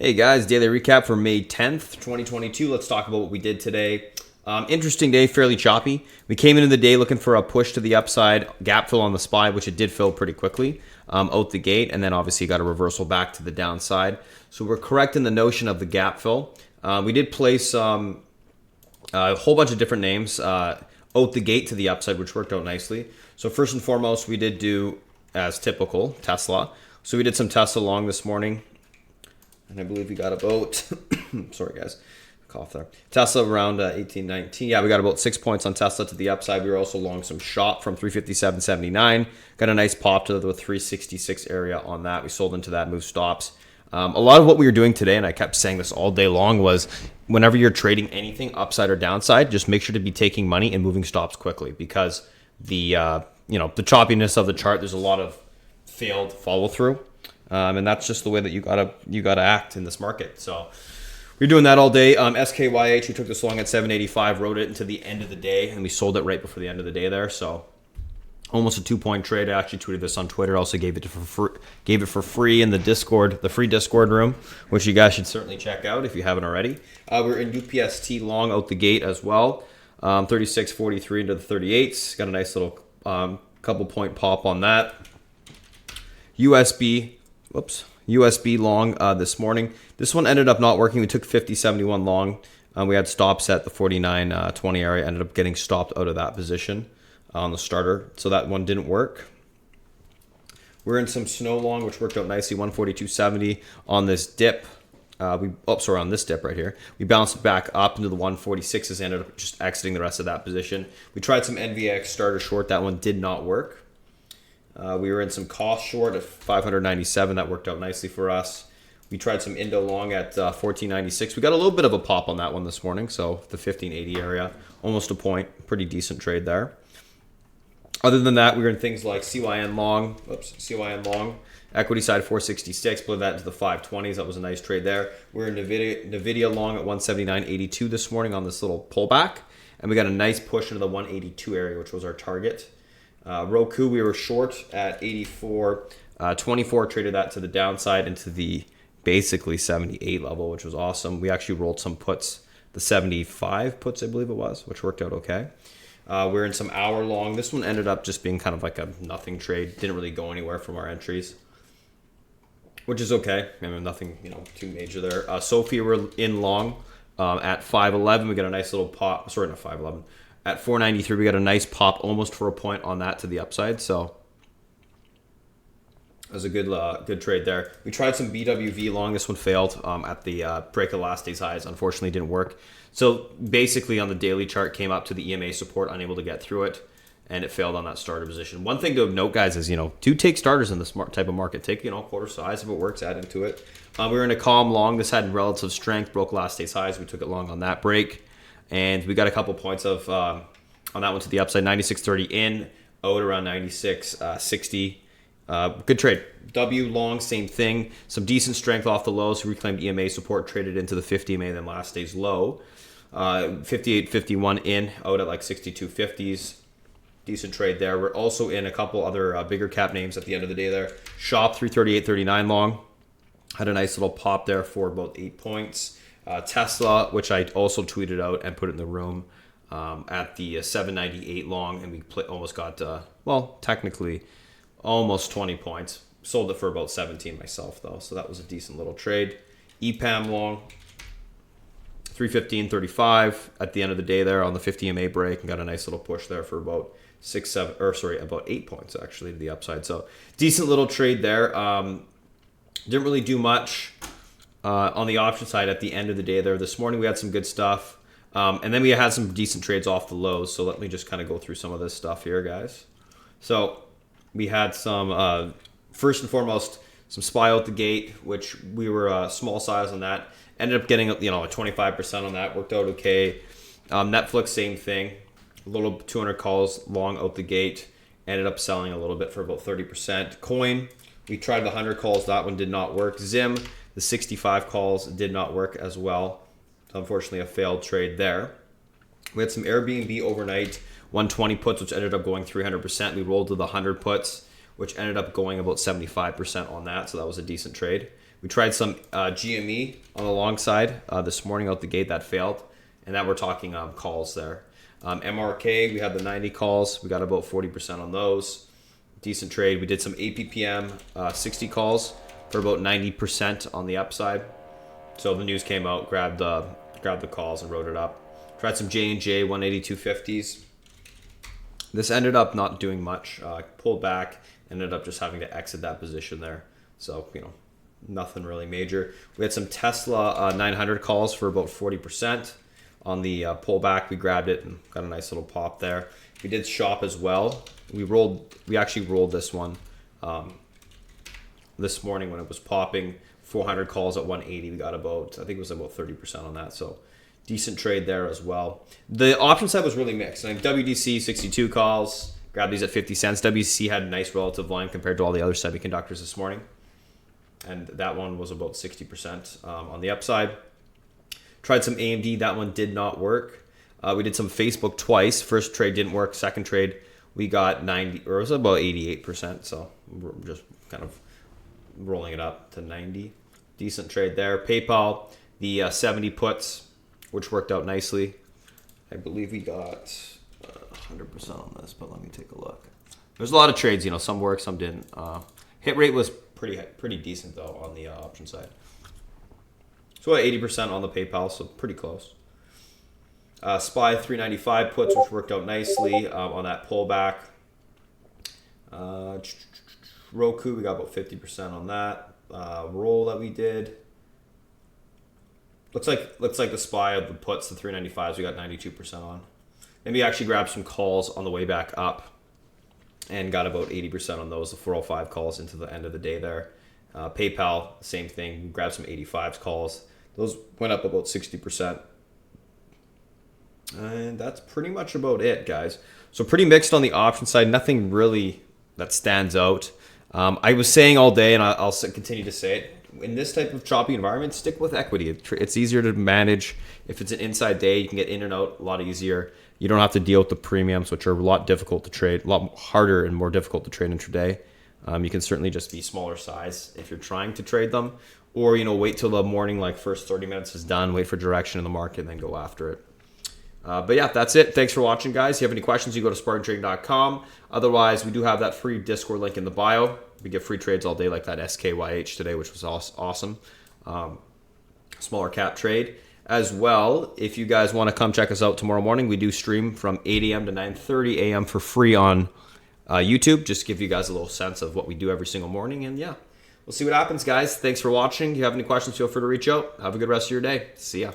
Hey guys, daily recap for May 10th, 2022. Let's talk about what we did today. Interesting day, fairly choppy. We came into the day looking for a push to the upside, gap fill on the SPY, which it did fill pretty quickly out the gate, and then obviously got a reversal back to the downside. So we're correct in the notion of the gap fill. We did place a whole bunch of different names out the gate to the upside, which worked out nicely. So first and foremost, we did do, as typical, Tesla. So we did some Tesla long this morning. And I believe we got about, sorry guys, cough there. Tesla around 1819. Yeah, we got about 6 points on Tesla to the upside. We were also long some shop from 357.79. Got a nice pop to the 366 area on that. We sold into that, moved stops. A lot of what we were doing today, and I kept saying this all day long, was whenever you're trading anything upside or downside, just make sure to be taking money and moving stops quickly, because the the choppiness of the chart, there's a lot of failed follow through. And that's just the way that you gotta act in this market. So we're doing that all day. SKYH, we took this long at 785, rode it into the end of the day, and we sold it right before the end of the day there. So almost a 2-point trade. I actually tweeted this on Twitter. Also gave it for free in the Discord, the free Discord room, which you guys should certainly check out if you haven't already. We're in UPST long out the gate as well. 36.43 into the 38s. Got a nice little couple point pop on that. USB long this morning. This one ended up not working. We took 50.71 long. We had stops at the 49.20 area. Ended up getting stopped out of that position on the starter. So that one didn't work. We're in some snow long, which worked out nicely. 142.70 on this dip. On this dip right here. We bounced back up into the 146s. Ended up just exiting the rest of that position. We tried some NVX starter short. That one did not work. We were in some cost short at 597. That worked out nicely for us. We tried some Indo long at 1496. We got a little bit of a pop on that one this morning. So the 1580 area, almost a point. Pretty decent trade there. Other than that, we were in things like CYN long. Equity side 466. Blew that into the 520s. That was a nice trade there. We're in Nvidia long at 179.82 this morning on this little pullback. And we got a nice push into the 182 area, which was our target. Roku, we were short at 84.24, traded that to the downside into the basically 78 level, which was awesome. We actually rolled some puts, the 75 puts, I believe it was, which worked out okay. We're in some hour long. This one ended up just being kind of like a nothing trade. Didn't really go anywhere from our entries, which is okay. I mean, nothing, too major there. Sophie, we're in long at 511. We got a nice little pop. Sorry, not 511. At 493, we got a nice pop almost for a point on that to the upside. So it was a good trade there. We tried some BWV long. This one failed at the break of last day's highs. Unfortunately, didn't work. So basically on the daily chart, came up to the EMA support, unable to get through it, and it failed on that starter position. One thing to note, guys, is, do take starters in this type of market. Take, quarter size if it works, add into it. We were in a calm long. This had relative strength, broke last day's highs. We took it long on that break. And we got a couple points of on that one to the upside. 96.30 in, out around 96.60. Good trade. W long, same thing. Some decent strength off the lows. Reclaimed EMA support, traded into the 50 EMA, then last day's low. 58.51 in, out at like 62.50s. Decent trade there. We're also in a couple other bigger cap names at the end of the day there. Shop 338.39 long. Had a nice little pop there for about 8 points. Tesla, which I also tweeted out and put it in the room at the 798 long, and we almost got, technically almost 20 points. Sold it for about 17 myself, though, so that was a decent little trade. EPAM long, 315.35 at the end of the day there on the 50 MA break, and got a nice little push there for about 8 points actually to the upside. So decent little trade there. Didn't really do much. On the option side at the end of the day there. This morning we had some good stuff. And then we had some decent trades off the lows. So let me just kind of go through some of this stuff here, guys. So we had some, first and foremost, some SPY out the gate, which we were small size on that. Ended up getting, a 25% on that. Worked out okay. Netflix, same thing. A little 200 calls long out the gate. Ended up selling a little bit for about 30%. Coin, we tried the 100 calls. That one did not work. Zim, the 65 calls did not work as well. Unfortunately, a failed trade there. We had some Airbnb overnight 120 puts, which ended up going 300%. We rolled to the 100 puts, which ended up going about 75% on that. So that was a decent trade. We tried some GME on the long side this morning out the gate. That failed. And that we're talking calls there. MRK, we had the 90 calls. We got about 40% on those. Decent trade. We did some APPM 60 calls for about 90% on the upside. So the news came out, grabbed the calls and wrote it up. Tried some J&J 182.50s. This ended up not doing much. Pulled back, ended up just having to exit that position there. So, nothing really major. We had some Tesla 900 calls for about 40%. On the pullback, we grabbed it and got a nice little pop there. We did shop as well. We actually rolled this one this morning when it was popping. 400 calls at 180. We got about, I think it was about 30% on that. So decent trade there as well. The option side was really mixed. Like WDC 62 calls. Grabbed these at 50 cents. WDC had a nice relative volume compared to all the other semiconductors this morning. And that one was about 60% on the upside. Tried some AMD. That one did not work. We did some Facebook twice. First trade didn't work. Second trade, we got 90, or it was about 88%. So we're just kind of rolling it up to 90. Decent trade there. PayPal, the 70 puts, which worked out nicely. I believe we got 100% on this, but let me take a look. There's a lot of trades. Some worked, some didn't. Hit rate was pretty decent though on the option side. So 80% on the PayPal, so pretty close. SPY 395 puts, which worked out nicely on that pullback. Roku, we got about 50% on that. Roll that we did. Looks like the SPY of the puts, the 395s, we got 92% on. Then we actually grabbed some calls on the way back up and got about 80% on those, the 405 calls into the end of the day there. PayPal, same thing. We grabbed some 85s calls. Those went up about 60%. And that's pretty much about it, guys. So pretty mixed on the option side. Nothing really that stands out. I was saying all day, and I'll continue to say it, in this type of choppy environment, stick with equity. It's easier to manage. If it's an inside day, you can get in and out a lot easier. You don't have to deal with the premiums, which are a lot difficult to trade, a lot harder and more difficult to trade intraday. You can certainly just be smaller size if you're trying to trade them, or wait till the morning, like first 30 minutes is done, wait for direction in the market, and then go after it. But yeah, that's it. Thanks for watching, guys. If you have any questions, you go to spartantrading.com. Otherwise, we do have that free Discord link in the bio. We get free trades all day, like that SKYH today, which was awesome. Smaller cap trade. As well, if you guys want to come check us out tomorrow morning, we do stream from 8 a.m. to 9:30 a.m. for free on YouTube. Just give you guys a little sense of what we do every single morning. And yeah, we'll see what happens, guys. Thanks for watching. If you have any questions, feel free to reach out. Have a good rest of your day. See ya.